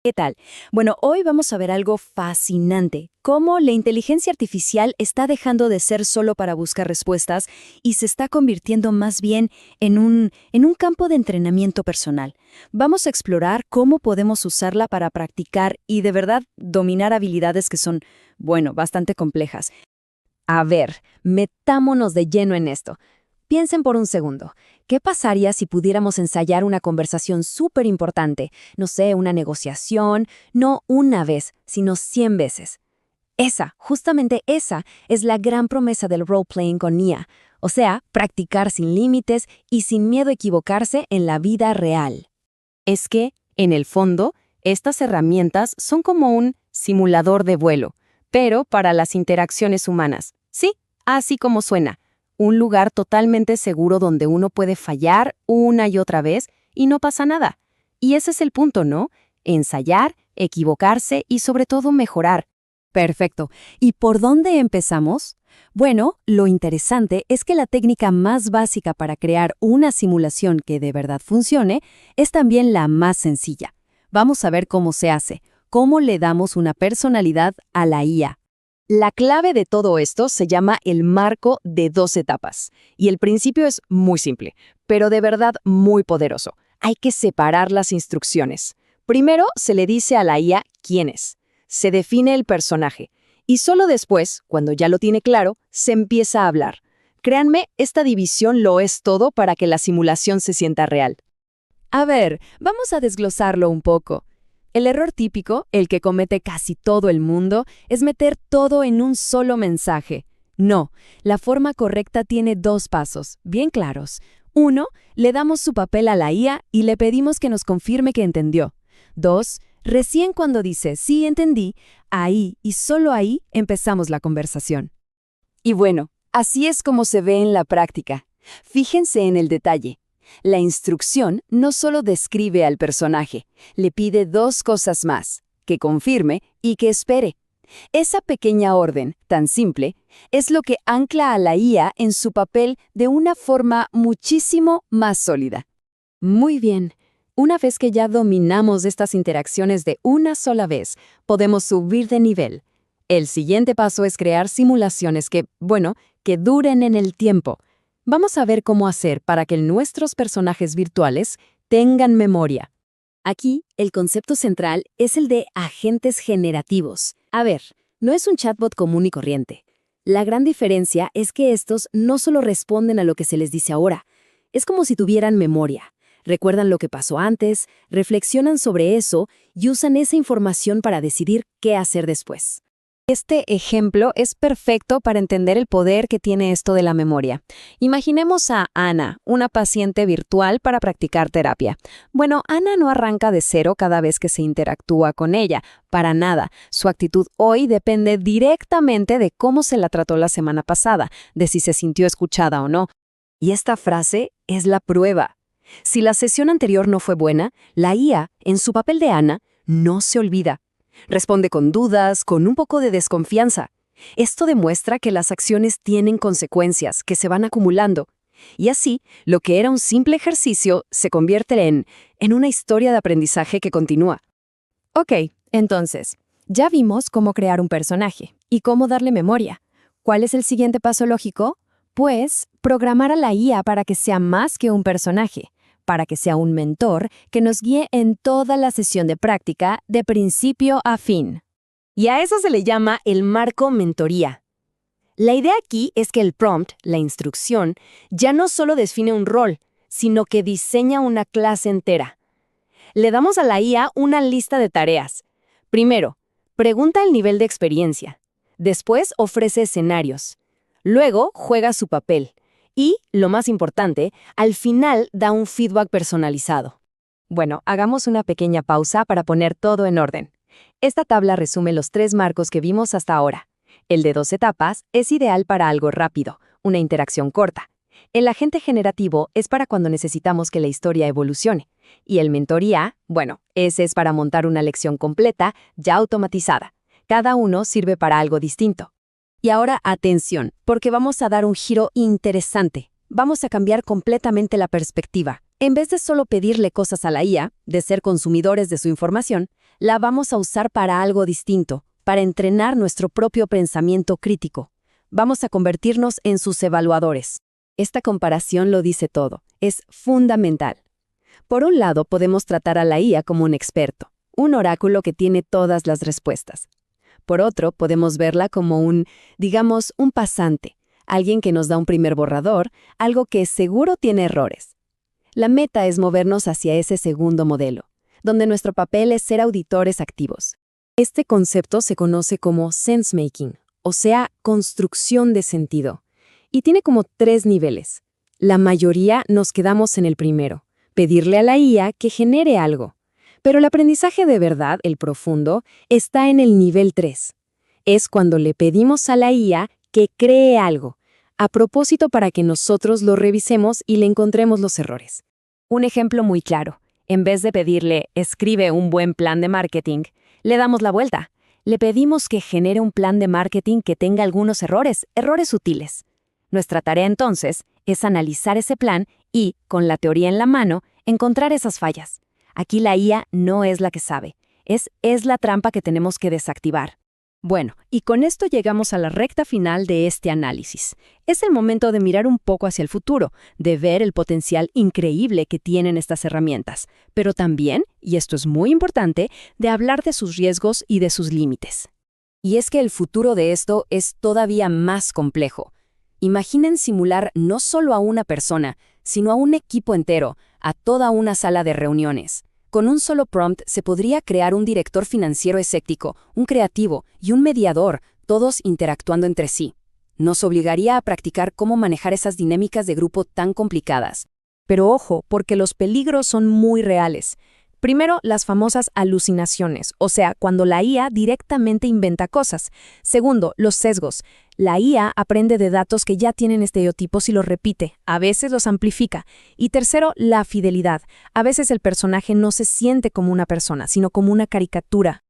¿Qué tal? Bueno, hoy vamos a ver algo fascinante, cómo la inteligencia artificial está dejando de ser solo para buscar respuestas y se está convirtiendo más bien en un campo de entrenamiento personal. Vamos a explorar cómo podemos usarla para practicar y de verdad dominar habilidades que son, bueno, bastante complejas. A ver, metámonos de lleno en esto. Piensen por un segundo. ¿Qué pasaría si pudiéramos ensayar una conversación súper importante? No sé, una negociación, no una vez, sino 100 veces. Justamente esa, es la gran promesa del role-playing con IA. O sea, practicar sin límites y sin miedo a equivocarse en la vida real. Es que, en el fondo, estas herramientas son como un simulador de vuelo, pero para las interacciones humanas. Sí, así como suena. Un lugar totalmente seguro donde uno puede fallar una y otra vez y no pasa nada. Y ese es el punto, ¿no? Ensayar, equivocarse y sobre todo mejorar. Perfecto. ¿Y por dónde empezamos? Bueno, lo interesante es que la técnica más básica para crear una simulación que de verdad funcione es también la más sencilla. Vamos a ver cómo se hace, cómo le damos una personalidad a la IA. La clave de todo esto se llama el marco de 2 etapas. Y el principio es muy simple, pero de verdad muy poderoso. Hay que separar las instrucciones. Primero se le dice a la IA quién es. Se define el personaje. Y solo después, cuando ya lo tiene claro, se empieza a hablar. Créanme, esta división lo es todo para que la simulación se sienta real. A ver, vamos a desglosarlo un poco. El error típico, el que comete casi todo el mundo, es meter todo en un solo mensaje. No, la forma correcta tiene 2 pasos, bien claros. 1, le damos su papel a la IA y le pedimos que nos confirme que entendió. 2, recién cuando dice sí entendí, ahí y solo ahí empezamos la conversación. Y bueno, así es como se ve en la práctica. Fíjense en el detalle. La instrucción no solo describe al personaje, le pide 2 cosas más, que confirme y que espere. Esa pequeña orden, tan simple, es lo que ancla a la IA en su papel de una forma muchísimo más sólida. Muy bien. Una vez que ya dominamos estas interacciones de una sola vez, podemos subir de nivel. El siguiente paso es crear simulaciones que duren en el tiempo. Vamos a ver cómo hacer para que nuestros personajes virtuales tengan memoria. Aquí, el concepto central es el de agentes generativos. A ver, no es un chatbot común y corriente. La gran diferencia es que estos no solo responden a lo que se les dice ahora, es como si tuvieran memoria. Recuerdan lo que pasó antes, reflexionan sobre eso y usan esa información para decidir qué hacer después. Este ejemplo es perfecto para entender el poder que tiene esto de la memoria. Imaginemos a Ana, una paciente virtual para practicar terapia. Bueno, Ana no arranca de cero cada vez que se interactúa con ella, para nada. Su actitud hoy depende directamente de cómo se la trató la semana pasada, de si se sintió escuchada o no. Y esta frase es la prueba. Si la sesión anterior no fue buena, la IA, en su papel de Ana, no se olvida. Responde con dudas, con un poco de desconfianza. Esto demuestra que las acciones tienen consecuencias que se van acumulando. Y así, lo que era un simple ejercicio se convierte en una historia de aprendizaje que continúa. Ok, entonces, ya vimos cómo crear un personaje y cómo darle memoria. ¿Cuál es el siguiente paso lógico? Pues, programar a la IA para que sea más que un personaje, para que sea un mentor que nos guíe en toda la sesión de práctica de principio a fin. Y a eso se le llama el marco mentoría. La idea aquí es que el prompt, la instrucción, ya no solo define un rol, sino que diseña una clase entera. Le damos a la IA una lista de tareas. Primero, pregunta el nivel de experiencia. Después ofrece escenarios. Luego juega su papel. Y, lo más importante, al final da un feedback personalizado. Bueno, hagamos una pequeña pausa para poner todo en orden. Esta tabla resume los 3 marcos que vimos hasta ahora. El de 2 etapas es ideal para algo rápido, una interacción corta. El agente generativo es para cuando necesitamos que la historia evolucione. Y el mentoría, ese es para montar una lección completa, ya automatizada. Cada uno sirve para algo distinto. Y ahora atención, porque vamos a dar un giro interesante. Vamos a cambiar completamente la perspectiva. En vez de solo pedirle cosas a la IA, de ser consumidores de su información, la vamos a usar para algo distinto, para entrenar nuestro propio pensamiento crítico. Vamos a convertirnos en sus evaluadores. Esta comparación lo dice todo. Es fundamental. Por un lado, podemos tratar a la IA como un experto, un oráculo que tiene todas las respuestas. Por otro, podemos verla como digamos, un pasante, alguien que nos da un primer borrador, algo que seguro tiene errores. La meta es movernos hacia ese segundo modelo, donde nuestro papel es ser auditores activos. Este concepto se conoce como sense-making, o sea, construcción de sentido, y tiene como 3 niveles. La mayoría nos quedamos en el primero, pedirle a la IA que genere algo. Pero el aprendizaje de verdad, el profundo, está en el nivel 3. Es cuando le pedimos a la IA que cree algo, a propósito para que nosotros lo revisemos y le encontremos los errores. Un ejemplo muy claro. En vez de pedirle, escribe un buen plan de marketing, le damos la vuelta. Le pedimos que genere un plan de marketing que tenga algunos errores sutiles. Nuestra tarea entonces es analizar ese plan y, con la teoría en la mano, encontrar esas fallas. Aquí la IA no es la que sabe, es la trampa que tenemos que desactivar. Bueno, y con esto llegamos a la recta final de este análisis. Es el momento de mirar un poco hacia el futuro, de ver el potencial increíble que tienen estas herramientas, pero también, y esto es muy importante, de hablar de sus riesgos y de sus límites. Y es que el futuro de esto es todavía más complejo. Imaginen simular no solo a una persona, sino a un equipo entero, a toda una sala de reuniones. Con un solo prompt se podría crear un director financiero escéptico, un creativo y un mediador, todos interactuando entre sí. Nos obligaría a practicar cómo manejar esas dinámicas de grupo tan complicadas. Pero ojo, porque los peligros son muy reales. Primero, las famosas alucinaciones, o sea, cuando la IA directamente inventa cosas. Segundo, los sesgos. La IA aprende de datos que ya tienen estereotipos y los repite, a veces los amplifica. Y tercero, la fidelidad. A veces el personaje no se siente como una persona, sino como una caricatura.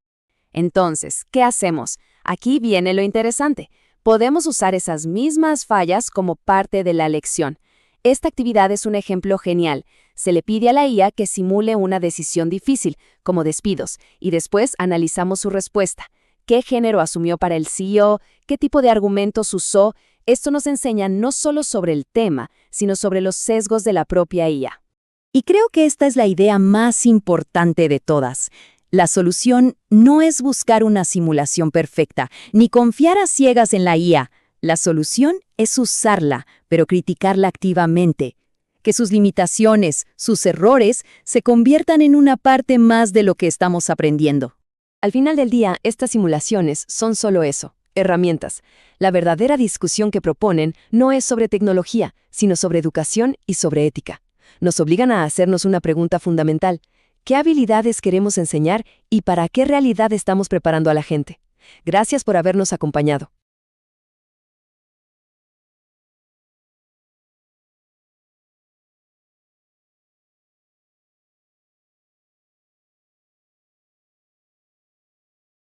Entonces, ¿qué hacemos? Aquí viene lo interesante. Podemos usar esas mismas fallas como parte de la lección. Esta actividad es un ejemplo genial. Se le pide a la IA que simule una decisión difícil, como despidos, y después analizamos su respuesta. ¿Qué género asumió para el CEO? ¿Qué tipo de argumentos usó? Esto nos enseña no solo sobre el tema, sino sobre los sesgos de la propia IA. Y creo que esta es la idea más importante de todas. La solución no es buscar una simulación perfecta, ni confiar a ciegas en la IA. La solución es usarla, pero criticarla activamente. Que sus limitaciones, sus errores, se conviertan en una parte más de lo que estamos aprendiendo. Al final del día, estas simulaciones son solo eso, herramientas. La verdadera discusión que proponen no es sobre tecnología, sino sobre educación y sobre ética. Nos obligan a hacernos una pregunta fundamental. ¿Qué habilidades queremos enseñar y para qué realidad estamos preparando a la gente? Gracias por habernos acompañado.